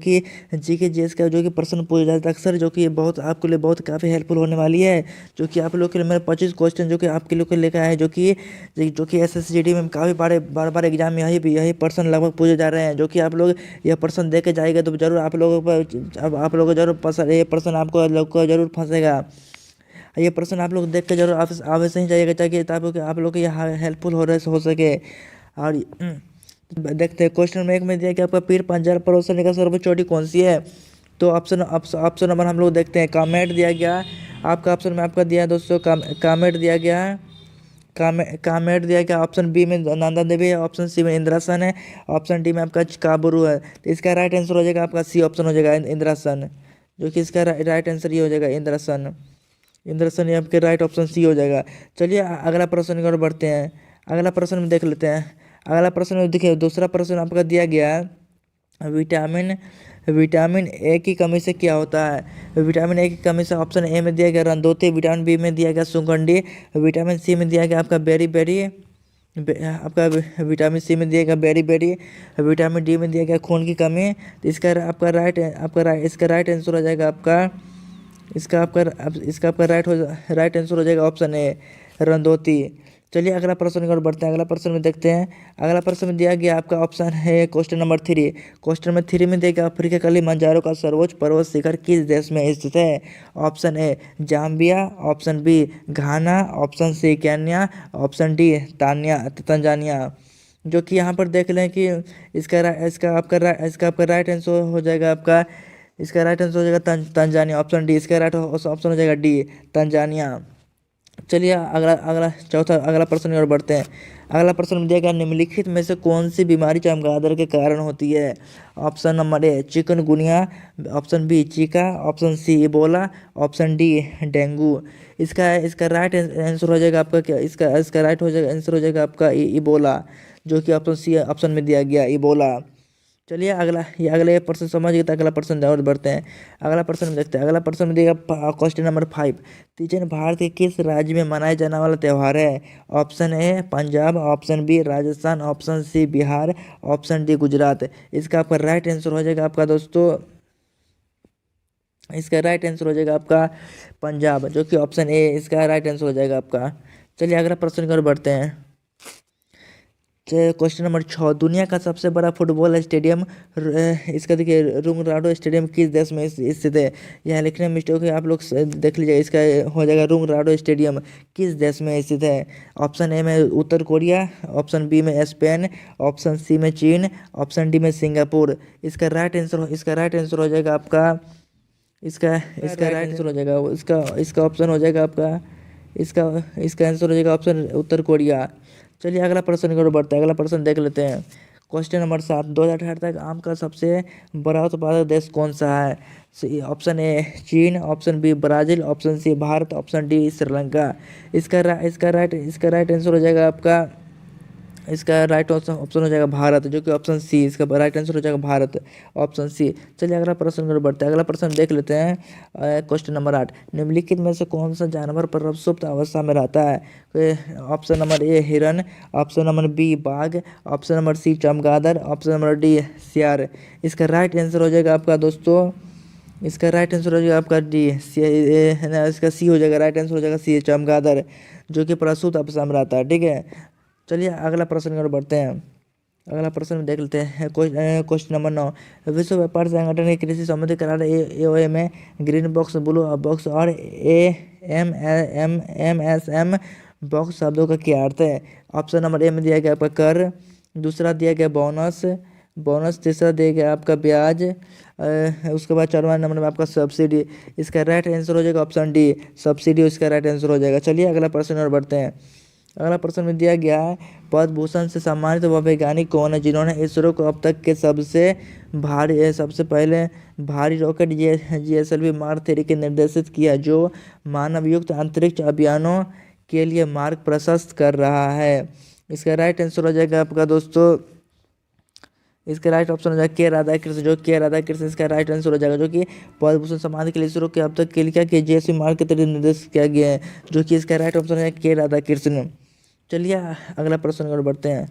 कि GK GS का जो कि प्रश्न पूछा जाता है अक्सर, जो कि बहुत आपके लिए बहुत काफ़ी हेल्पफुल होने वाली है। जो कि आप लोग के लिए मेरे 25 क्वेश्चन जो कि आपके लोग के लेकर आए हैं, जो कि एसएसजीडी में काफ़ी बार एग्जाम में यही प्रश्न लगभग पूछे जा रहे हैं। जो कि आप लोग यह प्रश्न दे के जाएगा तो जरूर आप लोगों पर आप लोगों को जरूर पसंद, ये प्रश्न आपको लोग को जरूर फंसेगा। ये प्रश्न आप लोग देख के जरूर आप अवश्य ही जाइएगा, ताकि आप लोग के ये हेल्पफुल हो सके। और देखते हैं क्वेश्चन नंबर 1 में दिया कि आपका पीर पंजर परोसने का सर्वोच्च चोटी कौन सी है। तो ऑप्शन नंबर हम लोग देखते हैं। कामेट दिया गया आपका, ऑप्शन में आपका दिया है दोस्तों कामेट दिया गया है, कामेट दिया गया। ऑप्शन बी में नंदा देवी है, ऑप्शन सी में इंद्रासन है, ऑप्शन डी में आपका काबुरु है। तो इसका राइट आंसर हो जाएगा आपका सी ऑप्शन हो जाएगा इंद्रासन, जो कि इसका राइट आंसर ये हो जाएगा इंद्रासन। इंद्रासन ये आपके राइट ऑप्शन सी हो जाएगा। चलिए अगला प्रश्न की ओर बढ़ते हैं। अगला प्रश्न में देख लेते हैं। अगला प्रश्न में देखिए, दूसरा प्रश्न आपका दिया गया है विटामिन ए की कमी से क्या होता है। विटामिन ए की कमी से ऑप्शन ए में दिया गया रंदोती, विटामिन बी में दिया गया सुगंधी, विटामिन सी में दिया गया आपका आपका विटामिन सी में दिया गया बेरी, विटामिन डी में दिया गया खून की कमी। तो इसका इसका राइट आंसर हो जाएगा आपका राइट आंसर हो जाएगा ऑप्शन ए रंदोती। चलिए अगला प्रश्न की ओर बढ़ते हैं। अगला प्रश्न में देखते हैं। अगला प्रश्न में दिया गया आपका ऑप्शन है क्वेश्चन नंबर 3। क्वेश्चन नंबर 3 में दिया गया अफ्रीका किलिमंजारो का सर्वोच्च पर्वत शिखर किस देश में स्थित है। Option A Zambia, option B Ghana, option C Kenya, option D Tanzania. जो कि यहाँ पर देख लें कि इसका आपका राइट आंसर हो जाएगा तंजानिया, ऑप्शन डी। इसका राइट ऑप्शन हो जाएगा डी तंजानिया। चलिए अगला प्रश्न की ओर बढ़ते हैं। अगला प्रश्न में दिया गया निम्नलिखित में से कौन सी बीमारी चमगादड़ के कारण होती है। Option number A chikungunya, option B Zika, option C Ebola, option D dengue. इसका राइट आंसर हो जाएगा आपका क्या, इसका राइट हो जाएगा आंसर हो जाएगा आपका इबोला, जो कि ऑप्शन सी ऑप्शन में दिया गया इबोला। चलिए अगले प्रश्न समझ गए तो अगला प्रश्न और बढ़ते हैं। अगला प्रश्न में देखते हैं। अगला प्रश्न में देगा क्वेश्चन नंबर 5। तीजन भारत के किस राज्य में मनाया जाने वाला त्यौहार है। Option A Punjab, option B Rajasthan, option C Bihar, option D Gujarat. इसका आपका राइट आंसर हो जाएगा आपका दोस्तों, इसका राइट आंसर हो जाएगा आपका पंजाब, जो कि ऑप्शन ए इसका राइट आंसर हो जाएगा आपका। चलिए अगला प्रश्न की ओर बढ़ते हैं। Question number 6। दुनिया का सबसे बड़ा फुटबॉल स्टेडियम इसका देखिए रुंगराडो स्टेडियम किस देश में स्थित है। यहाँ लिखने में मिस्टेक है, आप लोग देख लीजिए। इसका हो जाएगा रुंगराडो स्टेडियम किस देश में स्थित है। ऑप्शन ए में उत्तर कोरिया, ऑप्शन बी में स्पेन, ऑप्शन सी में चीन, ऑप्शन डी में सिंगापुर। इसका राइट आंसर हो जाएगा आपका इसका राइट आंसर हो जाएगा इसका ऑप्शन हो जाएगा आपका इसका आंसर हो जाएगा ऑप्शन उत्तर कोरिया। चलिए अगला प्रश्न की ओर बढ़ते हैं। अगला प्रश्न देख लेते हैं। Question number 7। 2018 तक आम का सबसे बड़ा उत्पादक देश कौन सा है। ऑप्शन ए चीन, option B Brazil, option C Bharat, option D Sri Lanka. इसका राइट आंसर हो जाएगा आपका इसका राइट ऑप्शन हो जाएगा भारत, जो कि ऑप्शन सी इसका राइट आंसर हो जाएगा भारत, ऑप्शन सी। चलिए अगला प्रश्न की ओर बढ़ते हैं। अगला प्रश्न देख लेते हैं। Question number 8। निम्नलिखित में से कौन सा जानवर प्रसुप्त अवस्था में रहता है। ऑप्शन नंबर ए हिरन, ऑप्शन नंबर बी बाघ, ऑप्शन नंबर सी चमगादड़, ऑप्शन नंबर डी सियार। इसका राइट आंसर हो जाएगा आपका दोस्तों, इसका राइट आंसर हो जाएगा आपका डी इसका सी हो जाएगा, राइट आंसर हो जाएगा सी चमगादड़, जो कि प्रसूत अवस्था में रहता है। ठीक है। चलिए अगला प्रश्न की ओर बढ़ते हैं। अगला प्रश्न में देख लेते हैं। Question number 9। विश्व व्यापार संगठन के कृषि संबंधी करार AOA में ग्रीन बॉक्स, ब्लू बॉक्स और AMSM बॉक्स शब्दों का क्या अर्थ है। ऑप्शन नंबर ए में दिया गया आपका कर, दूसरा दिया गया बोनस, तीसरा दिया गया आपका ब्याज, उसके बाद 4वां नंबर में आपका सब्सिडी। इसका राइट आंसर हो जाएगा ऑप्शन डी सब्सिडी, इसका राइट आंसर हो जाएगा। चलिए अगला प्रश्न और बढ़ते हैं। अगला प्रश्न में दिया गया है पद्म भूषण से सम्मानित वह वैज्ञानिक कौन है जिन्होंने इसरो को अब तक के सबसे पहले भारी रॉकेट GSLV मार्क 3 के निर्देशित किया, जो मानवयुक्त अंतरिक्ष अभियानों के लिए मार्ग प्रशस्त कर रहा है। इसका राइट आंसर हो जाएगा आपका दोस्तों, इसका राइट ऑप्शन हो जाएगा के राधाकृष्ण इसका राइट आंसर हो जाएगा, जो कि पद्म भूषण सम्मान के लिए इसरो के अब तक के लिए क्या JSLV मार्क के तहत निर्देशित किया गया है, जो कि इसका राइट ऑप्शन है के राधाकृष्ण। चलिए अगला प्रश्न और बढ़ते हैं।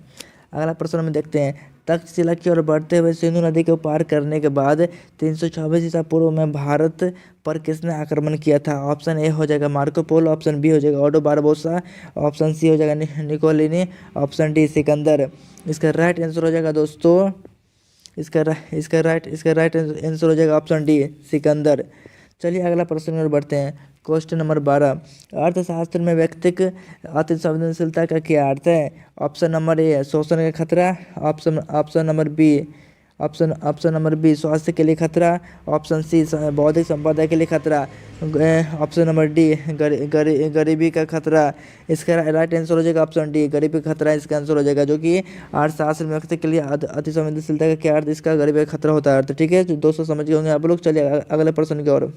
अगला प्रश्न में देखते हैं। तक्षशिला की ओर बढ़ते हुए सिंधु नदी को पार करने के बाद 326 ईसा पूर्व में भारत पर किसने आक्रमण किया था? ऑप्शन ए हो जाएगा मार्को पोलो, ऑप्शन बी हो जाएगा ऑडो बारबोसा, ऑप्शन सी हो जाएगा निकोलिनी, ऑप्शन डी सिकंदर। इसका राइट आंसर हो जाएगा दोस्तों, इसका राइट आंसर हो जाएगा ऑप्शन डी सिकंदर। चलिए अगला प्रश्न में बढ़ते हैं। क्वेश्चन नंबर 12, अर्थशास्त्र में व्यक्तिक अति संवेदनशीलता का क्या अर्थ है? ऑप्शन नंबर ए शोषण का खतरा, ऑप्शन नंबर बी स्वास्थ्य के लिए खतरा, ऑप्शन सी बौद्धिक संपदा के लिए खतरा, ऑप्शन नंबर डी गरीबी का खतरा। इसका राइट आंसर हो जाएगा ऑप्शन डी गरीबी का खतरा इसका आंसर हो जाएगा, जो कि अर्थशास्त्र में व्यक्ति के लिए अति संवेदनशीलता का क्या अर्थ, इसका गरीबी का खतरा होता है अर्थ। ठीक है दोस्तों, समझ गए होंगे आप लोग। चलिए अगले प्रश्न की ओर।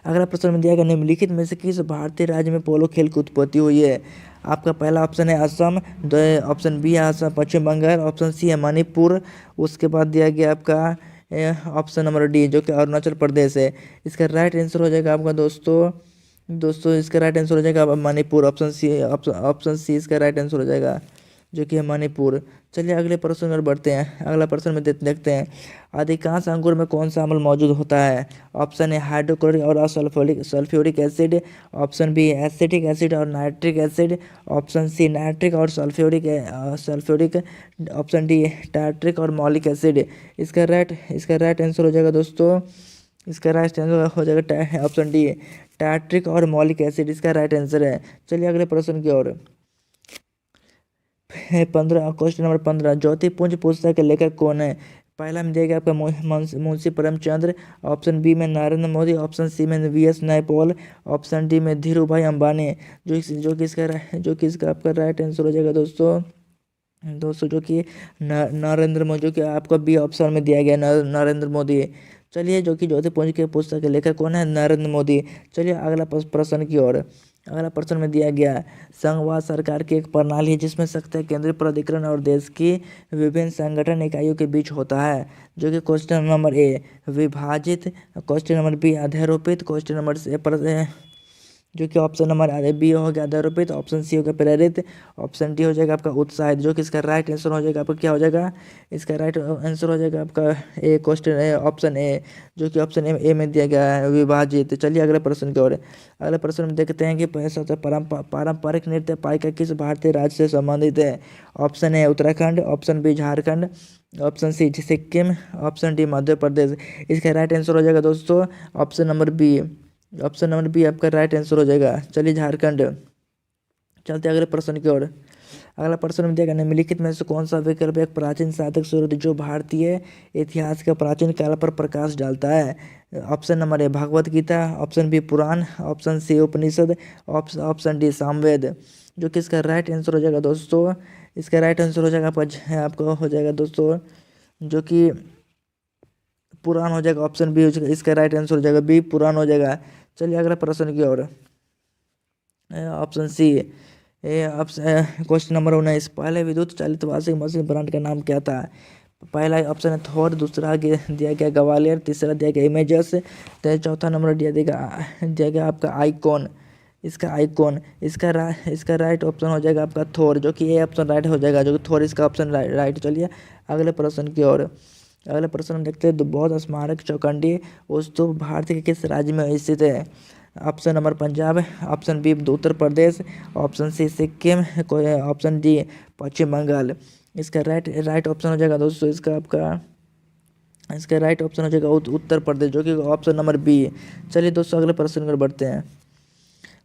अगला प्रश्न में दिया गया निम्नलिखित में से किस भारतीय राज्य में पोलो खेल की उत्पत्ति हुई है? आपका पहला ऑप्शन है असम, ऑप्शन बी है असम पश्चिम बंगाल, ऑप्शन सी है मणिपुर, उसके बाद दिया गया आपका ऑप्शन नंबर डी जो कि अरुणाचल प्रदेश है। इसका राइट आंसर हो जाएगा आपका दोस्तों इसका राइट आंसर हो जाएगा मणिपुर, ऑप्शन सी इसका राइट आंसर हो जाएगा, जो कि है मणिपुर। चलिए अगले प्रश्न में बढ़ते हैं। अगला प्रश्न में देखते हैं, अधिकांश अंगूर में कौन सा अम्ल मौजूद होता है? ऑप्शन ए हाइड्रोक्लोरिक और sulphuric acid, option B acetic acid और nitric acid, option C nitric और सल्फ्यूरिक, ऑप्शन डी टार्ट्रिक और मॉलिक एसिड। इसका राइट आंसर हो जाएगा दोस्तों, इसका राइट आंसर हो जाएगा ऑप्शन डी टार्ट्रिक और मॉलिक एसिड, इसका राइट आंसर है। चलिए अगले प्रश्न की ओर। 15 क्वेश्चन नंबर 15, ज्योतिपुंज पुस्तक के लेखक कौन है? पहला में दिया गया आपका मुंशी प्रेमचंद्र, ऑप्शन बी में नरेंद्र मोदी, ऑप्शन सी में वी.एस. नैयपॉल, ऑप्शन डी में धीरू भाई अंबानी। जो कि इसका आपका राइट आंसर हो जाएगा दोस्तों जो कि नरेंद्र मोदी, जो कि आपका बी ऑप्शन में दिया गया नरेंद्र मोदी। चलिए जो कि ज्योतिपुंज के पुस्तक के लेखक कौन है? नरेंद्र मोदी। चलिए अगला प्रश्न की ओर। अगला प्रश्न में दिया गया, संघवाद सरकार की एक प्रणाली है जिसमें सत्ता केंद्रीय प्राधिकरण और देश की विभिन्न संगठन इकाइयों के बीच होता है, जो कि क्वेश्चन नंबर ए विभाजित, क्वेश्चन नंबर बी अध्यारोपित, क्वेश्चन नंबर से जो कि ऑप्शन नंबर बी हो गया अध्यारोपित, ऑप्शन सी हो गया प्रेरित, ऑप्शन डी हो जाएगा आपका उत्साहित। जो कि इसका राइट आंसर हो जाएगा आपका क्या हो जाएगा? इसका राइट आंसर हो जाएगा आपका ए क्वेश्चन ऑप्शन ए, जो कि ऑप्शन ए में दिया गया है विभाजित। चलिए अगले प्रश्न की ओर। अगले प्रश्न में देखते हैं कि सबसे पारंपरिक नृत्य पाइका किस भारतीय राज्य से संबंधित है? Option A Uttarakhand, option B Jharkhand, option C Sikkim, option D Madhya Pradesh. इसका राइट आंसर हो जाएगा दोस्तों ऑप्शन नंबर बी आपका राइट आंसर हो जाएगा। चलिए झारखंड। चलते अगले प्रश्न की ओर। अगला प्रश्न में दिया निम्नलिखित में से कौन सा विकल्प एक प्राचीन साधक स्रोत जो भारतीय इतिहास के प्राचीन काल पर प्रकाश डालता है? Option number A Bhagavad Gita, option B Purana, option C Upanishad, option D Samaveda. जो कि इसका राइट आंसर हो जाएगा दोस्तों, इसका राइट आंसर हो जाएगा आपको हो जाएगा दोस्तों, जो कि पुराण हो जाएगा, ऑप्शन बी इसका राइट आंसर हो जाएगा बी पुराण हो जाएगा। चलिए अगला प्रश्न की ओर। ऑप्शन सी क्वेश्चन नंबर 19, पहले विद्युत चालित वॉशिंग मशीन ब्रांड का नाम क्या था? पहला ऑप्शन है थॉर, दूसरा दिया गया ग्वालियर, तीसरा दिया गया इमेजस, चौथा नंबर दिया गया आपका आइकॉन। इसका राइट ऑप्शन हो जाएगा आपका थॉर, जो कि ए ऑप्शन राइट हो जाएगा, जो कि थॉर इसका ऑप्शन राइट। चलिए अगले प्रश्न की ओर। अगले प्रश्न में देखते हैं, बौद्ध स्मारक चौखंडी स्तूप भारत के किस राज्य में स्थित है? Option number Punjab, option B Uttar Pradesh, option C Sikkim, option D Paschim Bengal. इसका राइट ऑप्शन हो जाएगा दोस्तों, इसका राइट ऑप्शन हो जाएगा उत्तर प्रदेश, जो कि ऑप्शन नंबर बी। चलिए दोस्तों अगले प्रश्न पर बढ़ते हैं।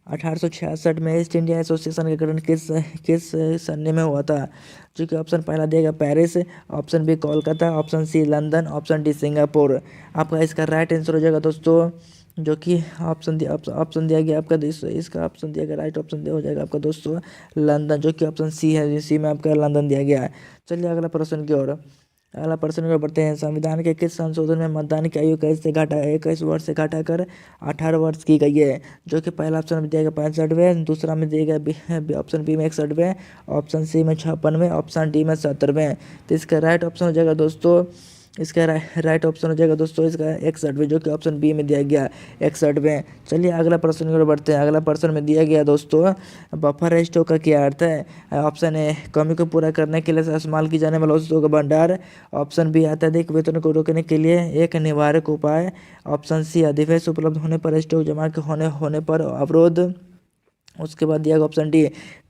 1866 में ईस्ट इंडिया एसोसिएशन का गठन किस सन में हुआ था? जो कि ऑप्शन पहला देगा Paris, option B Kolkata, option C London, option D Singapore. आपका इसका राइट आंसर हो जाएगा दोस्तों, जो कि ऑप्शन दिया गया आपका इसका ऑप्शन दिया गया राइट ऑप्शन हो जाएगा आपका दोस्तों लंदन, जो कि ऑप्शन सी है, सी में आपका लंदन दिया गया है। चलिए अगला प्रश्न की ओर। अगला प्रश्न की ओर बढ़ते हैं। संविधान के किस संशोधन में मतदान की आयु 21 वर्ष से घटाकर 18 वर्ष की गई है? जो कि पहला ऑप्शन में दिया गया 65वें, दूसरा में दिया गया ऑप्शन बी में 61वें, ऑप्शन सी में 56वें, ऑप्शन डी में 70वें। तो इसका राइट ऑप्शन हो जाएगा दोस्तों इसका राइट ऑप्शन हो जाएगा दोस्तों इसका 61 जो कि ऑप्शन बी में दिया गया 61 में। चलिए अगला प्रश्न की ओर बढ़ते हैं। अगला प्रश्न में दिया गया दोस्तों बफर स्टॉक का क्या अर्थ है। ऑप्शन ए कमी को पूरा करने के लिए इस्तेमाल की जाने वाला वस्तुओं का भंडार। ऑप्शन बी अत्यधिक वेतन को रोकने के लिए एक निवारक उपाय। ऑप्शन सी अधिशेष उपलब्ध होने पर स्टॉक जमा होने पर अवरोध। उसके बाद दिया गया ऑप्शन डी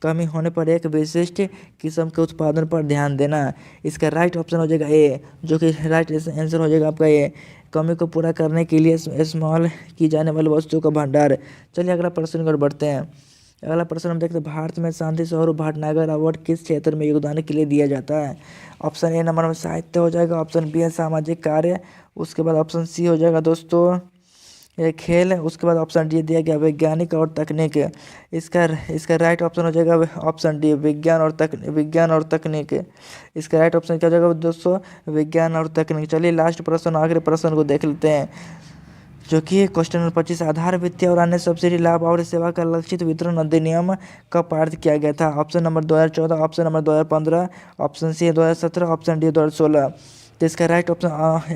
कमी होने पर एक विशिष्ट किस्म के उत्पादन पर ध्यान देना। इसका राइट ऑप्शन हो जाएगा ए जो कि राइट आंसर हो जाएगा आपका ए कमी को पूरा करने के लिए इस्तेमाल की जाने वाली वस्तुओं का भंडार। चलिए अगला प्रश्न की ओर बढ़ते हैं। अगला प्रश्न हम देखते हैं भारत में शांति स्वरूप भटनागर अवार्ड किस क्षेत्र में योगदान के लिए दिया जाता है। ऑप्शन ए नंबर में साहित्य हो जाएगा। ऑप्शन बी है सामाजिक कार्य। उसके बाद ऑप्शन सी हो जाएगा दोस्तों ये खेल। उसके बाद ऑप्शन डी दिया गया वैज्ञानिक और तकनीक। इसका इसका राइट ऑप्शन हो जाएगा ऑप्शन डी विज्ञान और तकनीक। इसका राइट ऑप्शन क्या हो जाएगा दोस्तों विज्ञान और तकनीक। चलिए लास्ट प्रश्न आखिरी प्रश्न को देख लेते हैं जो कि क्वेश्चन नंबर 25 आधार वित्तीय और अन्य सब्सिडी लाभ और सेवा का लक्षित वितरण अधिनियम कब पारित किया गया था। Option number 2014, option number 2015, option C 2017, option D 2016। तो इसका राइट ऑप्शन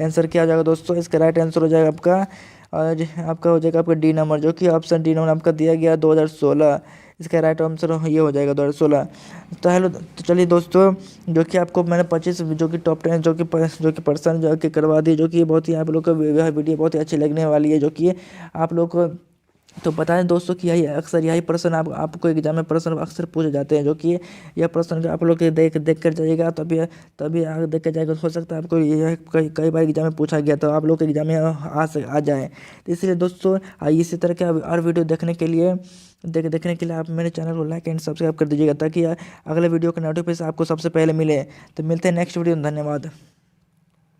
आंसर क्या हो जाएगा दोस्तों इसका राइट आंसर हो जाएगा आपका हो जाएगा आपका डी नंबर जो कि ऑप्शन डी नंबर आपका दिया गया 2016। इसका राइट आंसर ये हो जाएगा 2016। तो हेलो तो चलिए दोस्तों जो कि आपको मैंने 25 जो कि टॉप 10 जो कि पर्सन जो कि करवा दी जो कि बहुत ही आप लोग को वीडियो बहुत ही अच्छी लगने वाली है जो कि आप लोग को तो पता है दोस्तों कि यही प्रश्न आपको एग्जाम में प्रश्न अक्सर पूछे जाते हैं जो कि यह प्रश्न जो आप लोग के देख कर जाइएगा तभी आगे देख कर जाएगा। हो सकता है आपको यह कई बार एग्जाम में पूछा गया तो आप लोग के एग्जाम में आ जाए। तो इसलिए दोस्तों इसी तरह के और वीडियो देखने के लिए आप मेरे चैनल को लाइक एंड सब्सक्राइब कर दीजिएगा ताकि अगले वीडियो का नोटिफिकेशन आपको सबसे पहले मिले। तो मिलते हैं नेक्स्ट वीडियो में। धन्यवाद।